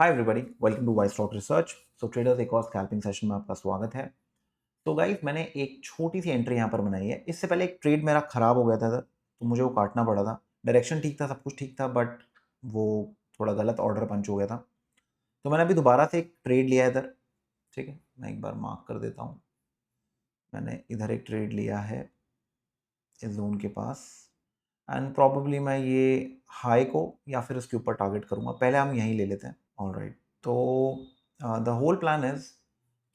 Hi everybody, welcome to wise stock research. So traders एक और scalping session में आपका स्वागत है। तो गाइस, मैंने एक छोटी सी एंट्री यहाँ पर बनाई है। इससे पहले एक ट्रेड मेरा खराब हो गया था इधर, तो मुझे वो काटना पड़ा था। डायरेक्शन ठीक था, सब कुछ ठीक था, बट वो थोड़ा गलत ऑर्डर पंच हो गया था। तो मैंने अभी दोबारा से एक ट्रेड लिया है इधर। ठीक है, मैं एक बार मार्क कर देता हूँ। मैंने इधर एक ट्रेड लिया है इस जोन के पास, एंड प्रॉबेबली मैं ये हाई को या फिर इसके ऊपर टारगेट करूँगा। पहले हम यहीं ले लेते हैं। ऑलराइट, तो द होल प्लान इज़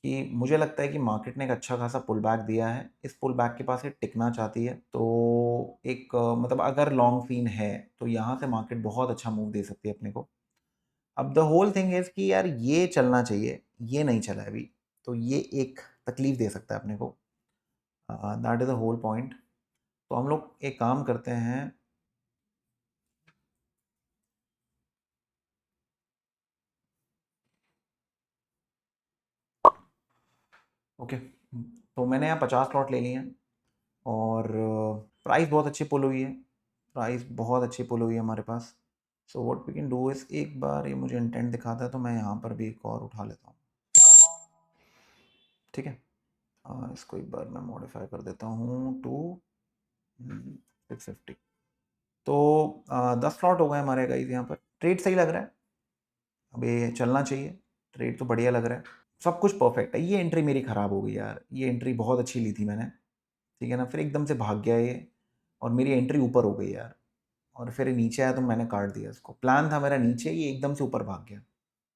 कि मुझे लगता है कि मार्केट ने एक अच्छा खासा पुल बैक दिया है। इस पुल बैक के पास ये टिकना चाहती है, तो एक मतलब अगर लॉन्ग सीन है तो यहाँ से मार्केट बहुत अच्छा मूव दे सकती है अपने को। अब द होल थिंग इज़ कि यार ये चलना चाहिए, ये नहीं चला है अभी, तो ये एक तकलीफ दे सकता है अपने को। That is the whole point. तो हम लोग एक काम करते हैं। ओके, तो मैंने यहाँ 50 लॉट ले लिए हैं और प्राइस बहुत अच्छी पुल हुई है। प्राइस बहुत अच्छी पुल हुई है हमारे पास। So what we can do is, एक बार ये मुझे इंटेंट दिखाता है तो मैं यहाँ पर भी एक और उठा लेता हूँ। ठीक है, इसको एक बार मैं मॉडिफाई कर देता हूँ टू 650। तो 10 स्लॉट हो गए हमारे गाइस। यहाँ पर ट्रेड सही लग रहा है, अब ये चलना चाहिए। ट्रेड तो बढ़िया लग रहा है, सब कुछ परफेक्ट है। ये एंट्री मेरी ख़राब हो गई यार, ये एंट्री बहुत अच्छी ली थी मैंने। ठीक है ना, फिर एकदम से भाग गया ये और मेरी एंट्री ऊपर हो गई यार। और फिर ये नीचे आया तो मैंने काट दिया इसको। प्लान था मेरा नीचे, ये एकदम से ऊपर भाग गया।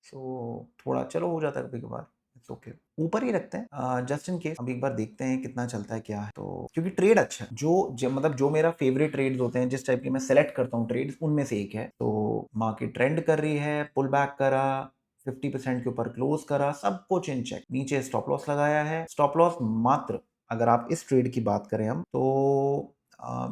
सो थोड़ा चलो हो जाता है कभी कभार, इट्स ओके। ऊपर ही रखते हैं जस्ट इन केस। अब एक बार देखते हैं कितना चलता है क्या है। तो क्योंकि ट्रेड अच्छा है, मतलब जो मेरा फेवरेट ट्रेड्स होते हैं, जिस टाइप के मैं सेलेक्ट करता हूँ ट्रेड्स, उनमें से एक है। तो मार्केट ट्रेंड कर रही है, पुल बैक करा, 50% के ऊपर क्लोज करा, सब कुछ इन चेक। नीचे स्टॉप लॉस लगाया है। स्टॉप लॉस मात्र, अगर आप इस ट्रेड की बात करें हम, तो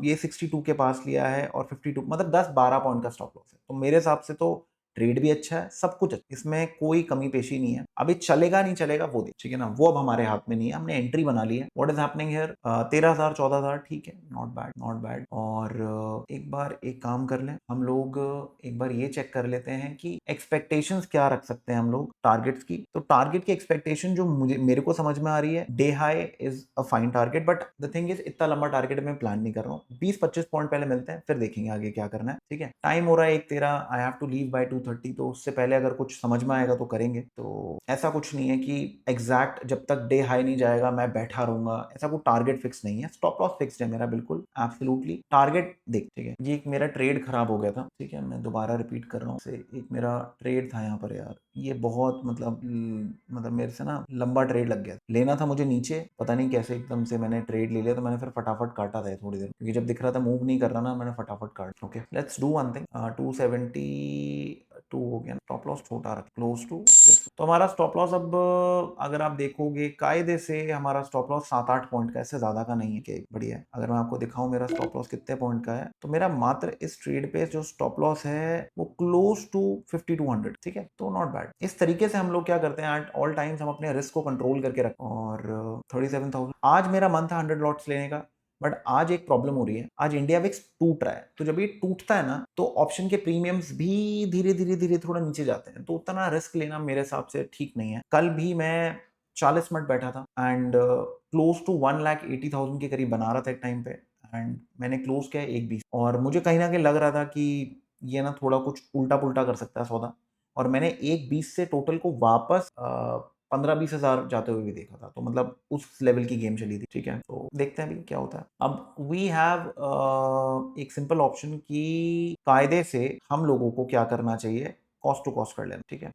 ये 62 के पास लिया है और 52 मतलब 10-12 पॉइंट का स्टॉप लॉस है। तो मेरे हिसाब से तो ट्रेड भी अच्छा है, सब कुछ अच्छा, इसमें कोई कमी पेशी नहीं है। अभी चलेगा नहीं चलेगा वो देख, ठीक है ना, वो अब हमारे हाथ में नहीं है। हमने एंट्री बना ली है। व्हाट इज हैपनिंग हियर, 13,000 14,000, ठीक है, नॉट बैड नॉट बैड। और एक बार एक काम कर लें हम लोग, एक बार ये चेक कर लेते हैं कि एक्सपेक्टेशंस क्या रख सकते हैं हम लोग टारगेट्स की। तो टारगेट की एक्सपेक्टेशन जो मेरे को समझ में आ रही है, day high is a fine target, but the thing is इतना लंबा टारगेट मैं प्लान नहीं कर रहा हूँ। 20-25 पॉइंट पहले मिलते हैं, फिर देखेंगे आगे क्या करना है। ठीक है, टाइम हो रहा है 1:13, I have to leave by 2:30, तो उससे पहले अगर कुछ समझ में आएगा तो करेंगे। तो ऐसा कुछ नहीं है कि एग्जैक्ट जब तक डे हाई नहीं जाएगा मैं बैठा रहूंगा, ऐसा कोई टारगेट फिक्स नहीं है। स्टॉप लॉस फिक्स है मेरा, बिल्कुल एब्सोल्युटली। टारगेट देख, ठीक है, ये एक मेरा ट्रेड खराब हो गया था। ठीक है, मैं दोबारा रिपीट कर रहा हूँ से, एक मेरा ट्रेड था यहाँ पर यार, ये बहुत मतलब मेरे से ना लंबा ट्रेड लग गया। लेना था मुझे नीचे, पता नहीं कैसे एकदम से मैंने ट्रेड ले लिया, तो मैंने फिर फटाफट काटा था थोड़ी देर, क्योंकि जब दिख रहा था मूव नहीं कर रहा ना, मैंने फटाफट काट। Okay, let's do one thing. 272 हो गया, स्टॉप लॉस छोटा रख, क्लोज टू। तो हमारा स्टॉप लॉस अब अगर आप देखोगे कायदे से, हमारा स्टॉप लॉस 7-8 पॉइंट का, इससे ज्यादा का नहीं है। कि बढ़िया है, अगर मैं आपको दिखाऊं मेरा स्टॉप लॉस कितने पॉइंट का है, तो मेरा मात्र इस ट्रेड पे जो स्टॉप लॉस है वो क्लोज टू 5200। ठीक है, तो नॉट बैड। इस तरीके से हम लोग क्या करते हैं, एट ऑल टाइम्स हम अपने रिस्क को कंट्रोल करके रखते हैं। और 37,000 आज मेरा मन था 100 लॉट्स लेने का, बट आज एक प्रॉब्लम हो रही है। आज इंडिया विक्स टूट रहा है, तो जब ये टूटता है ना, तो ऑप्शन के प्रीमियम्स भी धीरे धीरे धीरे थोड़ा नीचे जाते हैं, तो उतना रिस्क लेना मेरे हिसाब से ठीक नहीं है। कल भी मैं 40 मिनट बैठा था एंड क्लोज टू 1,80,000 के करीब बना रहा था एक टाइम पे, एंड मैंने क्लोज किया 1:20, और मुझे कहीं ना कहीं लग रहा था कि ये ना थोड़ा कुछ उल्टा पुल्टा कर सकता है सौदा, और मैंने 1:20 से टोटल को वापस 15-20 हजार जाते हुए भी देखा था। तो मतलब उस लेवल की गेम चली थी। ठीक है, तो देखते हैं अभी क्या होता है। अब वी हैव एक सिंपल ऑप्शन की, कायदे से हम लोगों को क्या करना चाहिए, कॉस्ट टू कॉस्ट कर लेना। ठीक है,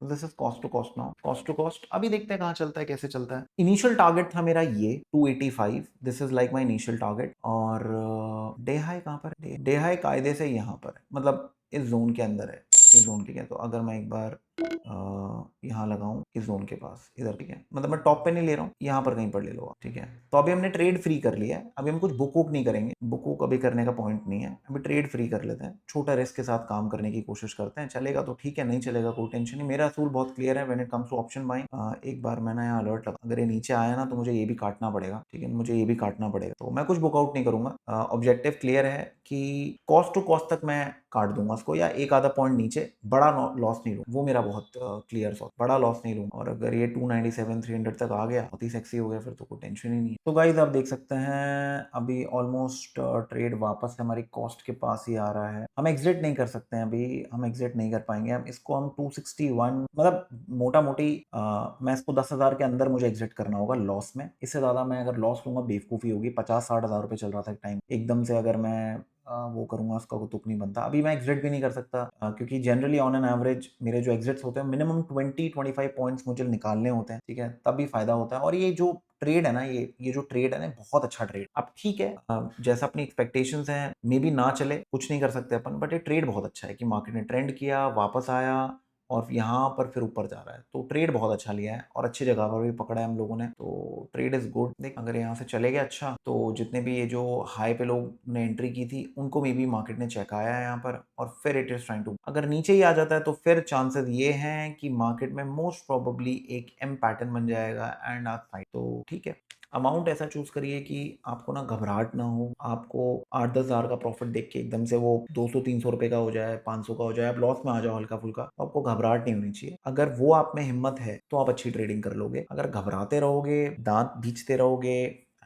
this is cost to cost now. Cost to cost अभी देखते हैं कहाँ चलता है, कैसे चलता है। इनिशियल टारगेट था मेरा ये 285, this is like my initial target. और डे हाई कहाँ पर है, डे हाई कायदे से यहाँ पर है, मतलब इस जोन के अंदर है। इस जोन के क्या, तो अगर मैं एक बार यहाँ लगाऊं इस जोन के पास इधर, ठीक है, मतलब मैं टॉप पे नहीं ले रहा हूँ, यहाँ पर कहीं पर ले लो आप, ठीक है। तो अभी हमने ट्रेड फ्री कर लिया है, अभी हम कुछ बुक वुक नहीं करेंगे, बुक वुक अभी करने का पॉइंट नहीं है, अभी ट्रेड फ्री कर लेते हैं, छोटा रिस्क के साथ काम करने की कोशिश करते हैं, चलेगा तो ठीक है, नहीं चलेगा कोई टेंशन नहीं। मेरा असूल बहुत क्लियर है when it comes to option buying. एक बार मैंने यहाँ अलर्ट लगा, अगर ये नीचे आया ना तो मुझे ये भी काटना पड़ेगा, ठीक है, मुझे ये भी काटना पड़ेगा, तो मैं कुछ बुकआउट नहीं करूंगा। ऑब्जेक्टिव क्लियर है कि कॉस्ट टू कॉस्ट तक मैं काट दूंगा उसको, या एक आधा पॉइंट नीचे, बड़ा लॉस नहीं लूँ, वो मेरा बहुत क्लियर सॉट, बड़ा लॉस नहीं लूँ। और अगर ये 297 300 तक आ गया, बहुत ही सेक्सी हो गया, फिर तो कोई टेंशन ही नहीं है। तो गाइस आप देख सकते हैं अभी ऑलमोस्ट ट्रेड वापस से हमारी कॉस्ट के पास ही आ रहा है। हम एग्जिट नहीं कर सकते हैं अभी, हम एग्जिट नहीं कर पाएंगे, हम इसको हम 261, मतलब मोटा मोटी मैं इसको 10,000 के अंदर मुझे एग्जिट करना होगा लॉस में। इससे ज्यादा मैं अगर लॉस लूंगा बेवकूफी होगी। 50-60 हज़ार रुपए चल रहा था एक टाइम, एकदम से अगर मैं वो करूंगा उसका कोई तुक नहीं बनता। अभी मैं एग्जिट भी नहीं कर सकता क्योंकि जनरली ऑन एन एवरेज मेरे जो एग्जिट्स होते हैं मिनिमम 20-25 पॉइंट्स मुझे निकालने होते हैं, ठीक है, तब भी फायदा होता है। और ये जो ट्रेड है ना, ये जो ट्रेड है ना, बहुत अच्छा ट्रेड। अब ठीक है, जैसा अपनी एक्सपेक्टेशंस हैं मे बी ना चले, कुछ नहीं कर सकते अपन, बट ये ट्रेड बहुत अच्छा है कि मार्केट ने ट्रेंड किया, वापस आया और यहाँ पर फिर ऊपर जा रहा है, तो ट्रेड बहुत अच्छा लिया है और अच्छी जगह पर भी पकड़ा है हम लोगों ने, तो ट्रेड इज गुड। देख अगर यहाँ से चले गया अच्छा, तो जितने भी ये जो हाई पे लोग ने एंट्री की थी उनको मे बी मार्केट ने चेक आया है यहाँ पर, और फिर इट इज ट्राइंग टू, अगर नीचे ही आ जाता है तो फिर चांसेस ये हैं कि मार्केट में मोस्ट प्रोबेबली एक एम पैटर्न बन जाएगा एंड आप फाइट। तो ठीक है, अमाउंट ऐसा चूज करिए कि आपको ना घबराहट ना हो, आपको 8-10 हज़ार का प्रॉफिट देख के एकदम से वो 200-300 रुपए का हो जाए, 500 का हो जाए, आप लॉस में आ जाओ हल्का फुल्का, तो आपको घबराहट नहीं होनी चाहिए। अगर वो आप में हिम्मत है तो आप अच्छी ट्रेडिंग कर लोगे। अगर घबराते रहोगे, दांत भींचते रहोगे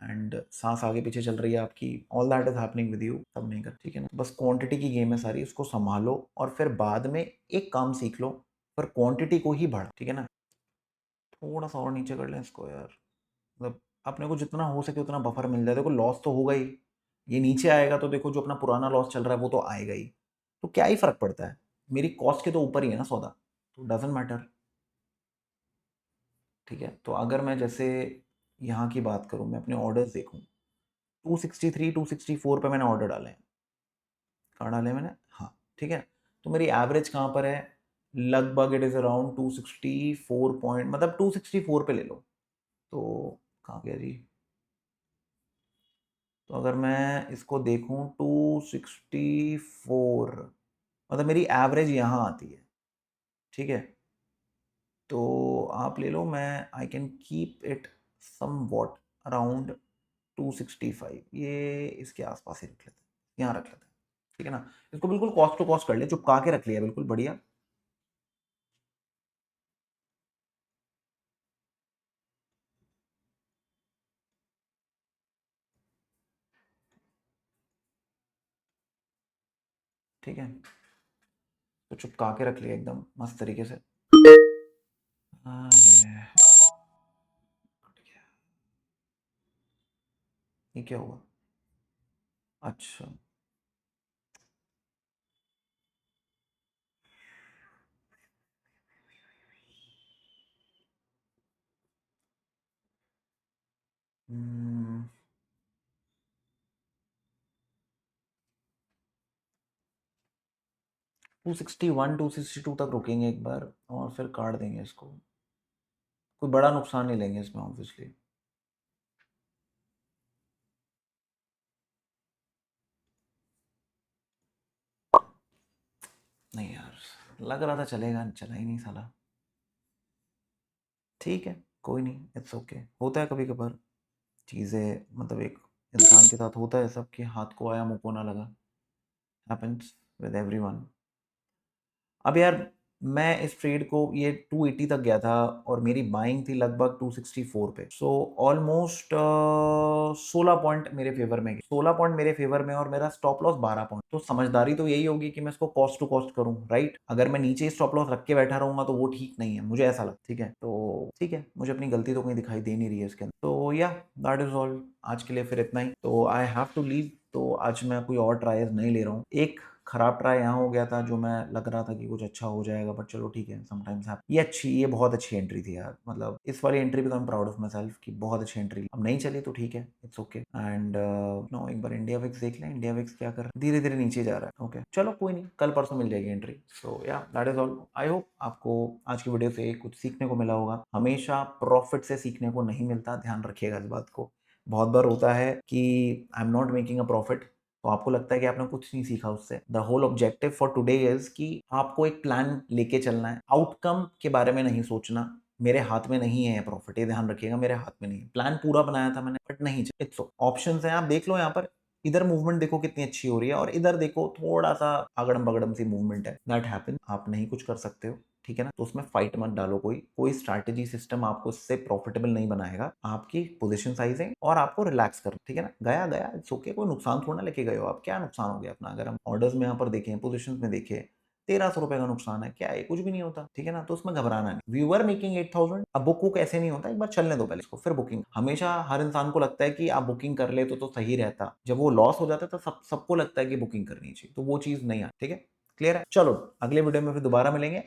एंड सांस आगे पीछे चल रही है आपकी, all that is happening with you, तब नहीं कर, ठीक है ना। बस क्वांटिटी की गेम है सारी, उसको संभालो और फिर बाद में एक काम सीख लो, पर क्वांटिटी को ही बढ़ा, ठीक है ना। थोड़ा सा और नीचे कर लें इसको यार, मतलब अपने को जितना हो सके उतना बफर मिल जाए। देखो लॉस तो होगा ही, ये नीचे आएगा तो देखो जो अपना पुराना लॉस चल रहा है वो तो आएगा ही, तो क्या ही फर्क पड़ता है, मेरी कॉस्ट के तो ऊपर ही है ना सौदा, तो डजेंट मैटर, ठीक है। तो अगर मैं जैसे यहाँ की बात करूँ, मैं अपने ऑर्डर्स देखूँ, 263 264 पे मैंने ऑर्डर डाले हैं, कहाँ डाले मैंने, हाँ ठीक है। तो मेरी एवरेज कहाँ पर है, लगभग इट इज़ अराउंड 264 पॉइंट, मतलब 264 पे ले लो, तो कहाँ गया जी। तो अगर मैं इसको देखूं 264, मतलब मेरी एवरेज यहाँ आती है, ठीक है। तो आप ले लो, मैं I can keep it somewhat around 265, ये इसके आसपास ही रख लेते हैं, यहाँ रख लेते हैं, ठीक है ना। इसको बिल्कुल कॉस्ट टू कॉस्ट कर ले, चुपका के रख लिया बिल्कुल बढ़िया। ठीक है, तो चुपका के रख लिया एकदम मस्त तरीके से। अरे ये क्या हुआ, अच्छा हम्म, 261 262 तक रुकेंगे एक बार और फिर काट देंगे इसको, कोई बड़ा नुकसान नहीं लेंगे इसमें ऑब्वियसली। नहीं यार, लग रहा था चलेगा, चला ही नहीं साला। ठीक है, कोई नहीं, इट्स ओके, होता है कभी कभार चीज़ें, मतलब एक इंसान के साथ होता है सब कि हाथ को आया मुंह को ना लगा, हैपेंस विद एवरीवन। अब यार मैं इस ट्रेड को, ये 280 तक गया था और मेरी बाइंग थी लगभग 264 पे, सो ऑलमोस्ट 16 पॉइंट मेरे फेवर में, 16 पॉइंट मेरे फेवर में, और मेरा स्टॉप लॉस 12 पॉइंट। तो समझदारी तो यही होगी कि मैं इसको कॉस्ट टू कॉस्ट करूं, राइट। अगर मैं नीचे स्टॉप लॉस रख के बैठा रहूंगा तो वो ठीक नहीं है, मुझे ऐसा लगता, ठीक है। तो ठीक है, मुझे अपनी गलती तो कहीं दिखाई दे नहीं रही है इसके अंदर, तो या दैट इज ऑल, आज के लिए फिर इतना ही, तो आई हैव टू लीव। तो आज मैं कोई और ट्रायल्स नहीं ले रहा हूँ, एक खराब ट्राई यहाँ हो गया था, जो मैं लग रहा था कि कुछ अच्छा हो जाएगा, बट चलो ठीक है, समटाइम्स ये बहुत अच्छी एंट्री थी यार। मतलब इस वाली एंट्री पे तो I am proud of my self कि बहुत अच्छी एंट्री। अब नहीं चली तो ठीक है, इट्स ओके। एंड नो, एक बार इंडिया विक्स देख लें, इंडिया विक्स क्या कर रहा है, धीरे धीरे नीचे जा रहा है। ओके चलो कोई नहीं, कल परसों मिल जाएगी एंट्री। सो या that is all. I hope आपको आज की वीडियो से कुछ सीखने को मिला होगा। हमेशा प्रॉफिट से सीखने को नहीं मिलता, ध्यान रखिएगा इस बात को। बहुत बार होता है कि I am not making a profit, तो आपको लगता है कि आपने कुछ नहीं सीखा उससे। The whole objective for today is कि आपको एक प्लान लेके चलना है, आउटकम के बारे में नहीं सोचना। मेरे हाथ में नहीं है प्रॉफिट, ये ध्यान रखिएगा, मेरे हाथ में नहीं है। प्लान पूरा बनाया था मैंने, बट नहीं, इट्स ऑप्शन है, आप देख लो यहाँ पर। इधर मूवमेंट देखो कितनी अच्छी हो रही है, और इधर देखो थोड़ा सा अगड़म बगड़म सी मूवमेंट है। दैट हैपन, आप नहीं कुछ कर सकते हो, ठीक है ना। तो उसमें फाइट मत डालो, कोई स्ट्रैटेजी सिस्टम आपको इससे प्रॉफिटेबल नहीं बनाएगा। आपकी पोजीशन साइजिंग और आपको रिलैक्स करना, ठीक है ना। गया गया, इट्स ओके, कोई नुकसान थोड़ा ना लेके गए हो आप। क्या नुकसान हो गया अपना? अगर हम ऑर्डर्स में यहाँ पर देखें, पोजीशन में देखें, 1300 रुपए का नुकसान है, क्या है? कुछ भी नहीं होता, ठीक है ना। तो उसमें घबराना नहीं। व्यूअर मेकिंग 8000, अब बुक ऐसे नहीं होता, एक बार चलने दो पहले इसको, फिर बुकिंग। हमेशा हर इंसान को लगता है कि आप बुकिंग कर ले तो सही रहता। जब वो लॉस हो जाता है तो सबको लगता है कि बुकिंग करनी चाहिए, तो वो चीज नहीं आती, ठीक है। क्लियर है? चलो अगले वीडियो में फिर दोबारा मिलेंगे।